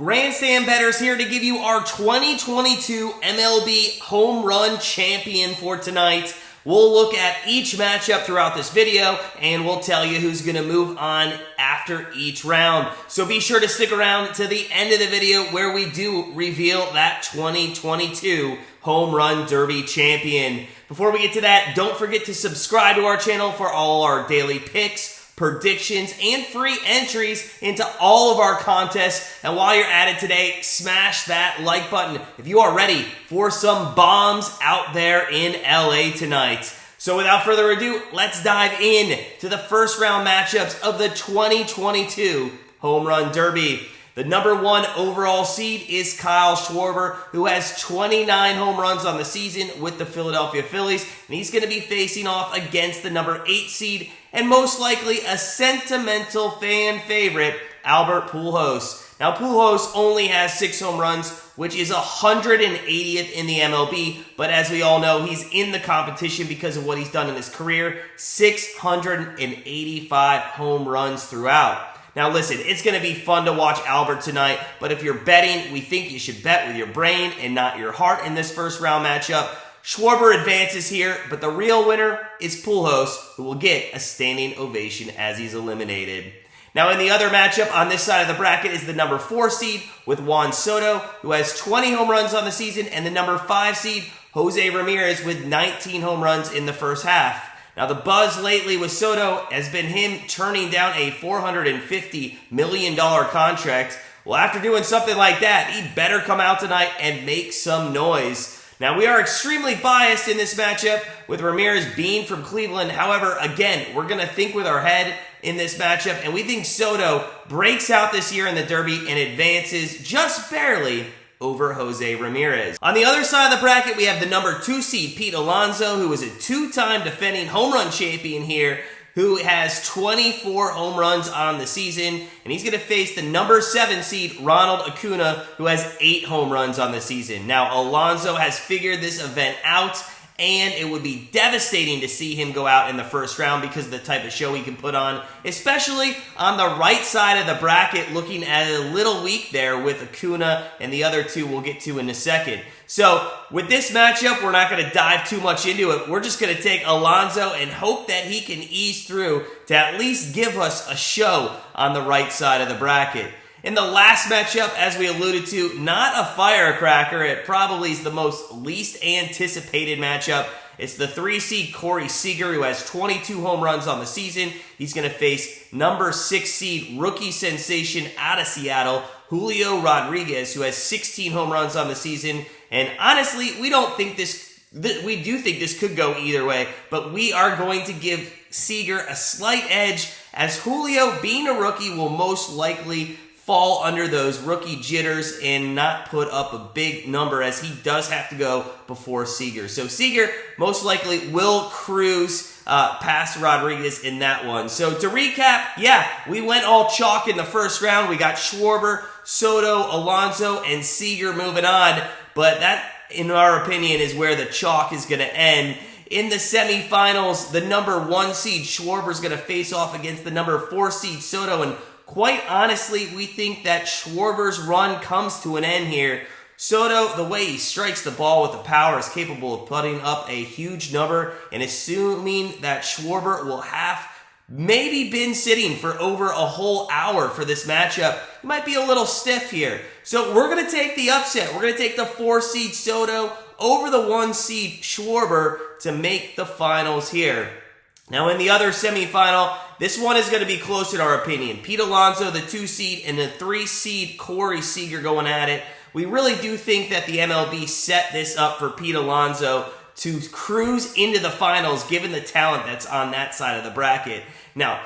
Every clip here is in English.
Grandstand Bettors here to give you our 2022 MLB Home Run Champion for tonight. We'll look at each matchup throughout this video, and we'll tell you who's going to move on after each round. So be sure to stick around to the end of the video where we do reveal that 2022 Home Run Derby champion. Before we get to that, don't forget to subscribe to our channel for all our daily picks, predictions, and free entries into all of our contests. And while you're at it today, smash that like button if you are ready for some bombs out there in LA tonight. So without further ado, let's dive in to the first round matchups of the 2022 Home Run Derby. The number 1 overall seed is Kyle Schwarber, who has 29 home runs on the season with the Philadelphia Phillies, and he's going to be facing off against the number 8 seed and most likely a sentimental fan favorite, Albert Pujols. Now, Pujols only has 6 home runs, which is 180th in the MLB, but as we all know, he's in the competition because of what he's done in his career, 685 home runs throughout. Now listen, it's going to be fun to watch Albert tonight, but if you're betting, we think you should bet with your brain and not your heart in this first round matchup. Schwarber advances here, but the real winner is Pujols, who will get a standing ovation as he's eliminated. Now in the other matchup on this side of the bracket is the number 4 seed with Juan Soto, who has 20 home runs on the season, and the number 5 seed, José Ramirez, with 19 home runs in the first half. Now, the buzz lately with Soto has been him turning down a $450 million contract. Well, after doing something like that, he better come out tonight and make some noise. Now, we are extremely biased in this matchup with Ramirez being from Cleveland. However, again, we're going to think with our head in this matchup, and we think Soto breaks out this year in the Derby and advances just barely over José Ramirez. On the other side of the bracket, we have the number 2 seed, Pete Alonso, who is a 2-time defending home run champion here, who has 24 home runs on the season, and he's going to face the number 7 seed, Ronald Acuna, who has 8 home runs on the season. Now, Alonso has figured this event out, and it would be devastating to see him go out in the first round because of the type of show he can put on, especially on the right side of the bracket, looking at it a little weak there with Acuna and the other two we'll get to in a second. So with this matchup, we're not going to dive too much into it. We're just going to take Alonso and hope that he can ease through to at least give us a show on the right side of the bracket. In the last matchup, as we alluded to, not a firecracker. It probably is the most least anticipated matchup. It's the 3 seed Corey Seager, who has 22 home runs on the season. He's going to face number 6 seed rookie sensation out of Seattle, Julio Rodriguez, who has 16 home runs on the season. And honestly, we do think this could go either way, but we are going to give Seager a slight edge, as Julio, being a rookie, will most likely fall under those rookie jitters and not put up a big number, as he does have to go before Seager. So Seager most likely will cruise past Rodriguez in that one. So to recap, yeah, we went all chalk in the first round. We got Schwarber, Soto, Alonso, and Seager moving on, but that, in our opinion, is where the chalk is going to end. In the semifinals, the number 1 seed Schwarber is going to face off against the number 4 seed Soto, and quite honestly, we think that Schwarber's run comes to an end here. Soto, the way he strikes the ball with the power, is capable of putting up a huge number, and assuming that Schwarber will have maybe been sitting for over a whole hour for this matchup, he might be a little stiff here. So we're going to take the upset. We're going to take the 4 seed Soto over the 1 seed Schwarber to make the finals here. Now in the other semifinal, this one is going to be close in our opinion. Pete Alonso, the 2 seed, and the 3 seed Corey Seager going at it. We really do think that the MLB set this up for Pete Alonso to cruise into the finals, given the talent that's on that side of the bracket. Now,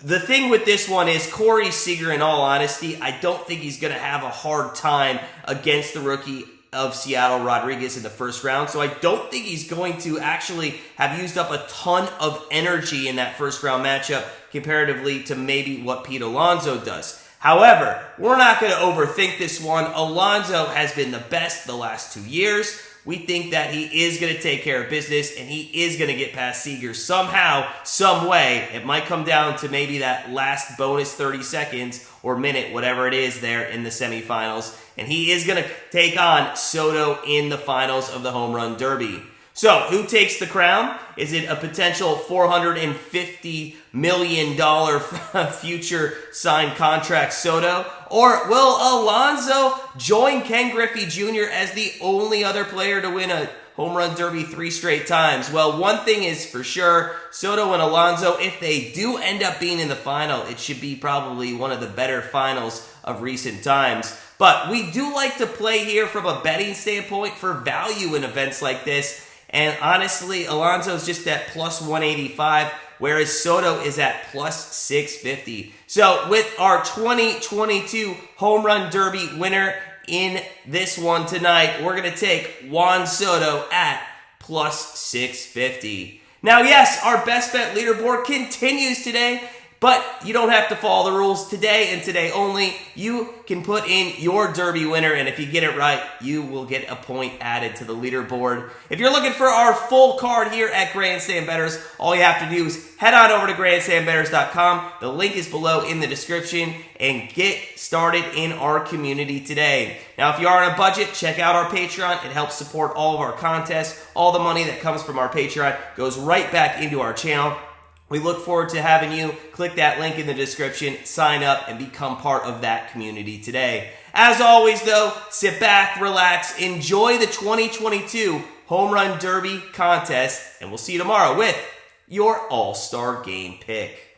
the thing with this one is Corey Seager, in all honesty, I don't think he's going to have a hard time against the rookie of Seattle, Rodríguez, in the first round. So I don't think he's going to actually have used up a ton of energy in that first round matchup comparatively to maybe what Pete Alonso does. However, we're not going to overthink this one. Alonso has been the best the last 2 years. we think that he is going to take care of business and he is going to get past Seager somehow, some way. It might come down to maybe that last bonus 30 seconds or minute, whatever it is there in the semifinals. And he is going to take on Soto in the finals of the Home Run Derby. So, who takes the crown? Is it a potential $450 million future signed contract Soto? Or will Alonso join Ken Griffey Jr. as the only other player to win a Home Run Derby 3 straight times? Well, one thing is for sure, Soto and Alonso, if they do end up being in the final, it should be probably one of the better finals of recent times. But we do like to play here from a betting standpoint for value in events like this. And honestly, Alonso's just at plus 185, whereas Soto is at plus 650. So with our 2022 Home Run Derby winner in this one tonight, we're going to take Juan Soto at plus 650. Now, yes, our best bet leaderboard continues today, but you don't have to follow the rules today and today only. You can put in your Derby winner, and if you get it right, you will get a point added to the leaderboard. If you're looking for our full card here at Grandstand Bettors, all you have to do is head on over to grandstandbettors.com. The link is below in the description, and get started in our community today. Now, if you are on a budget, check out our Patreon. It helps support all of our contests. All the money that comes from our Patreon goes right back into our channel. We look forward to having you. Click that link in the description, sign up, and become part of that community today. As always, though, sit back, relax, enjoy the 2022 Home Run Derby contest, and we'll see you tomorrow with your All-Star Game pick.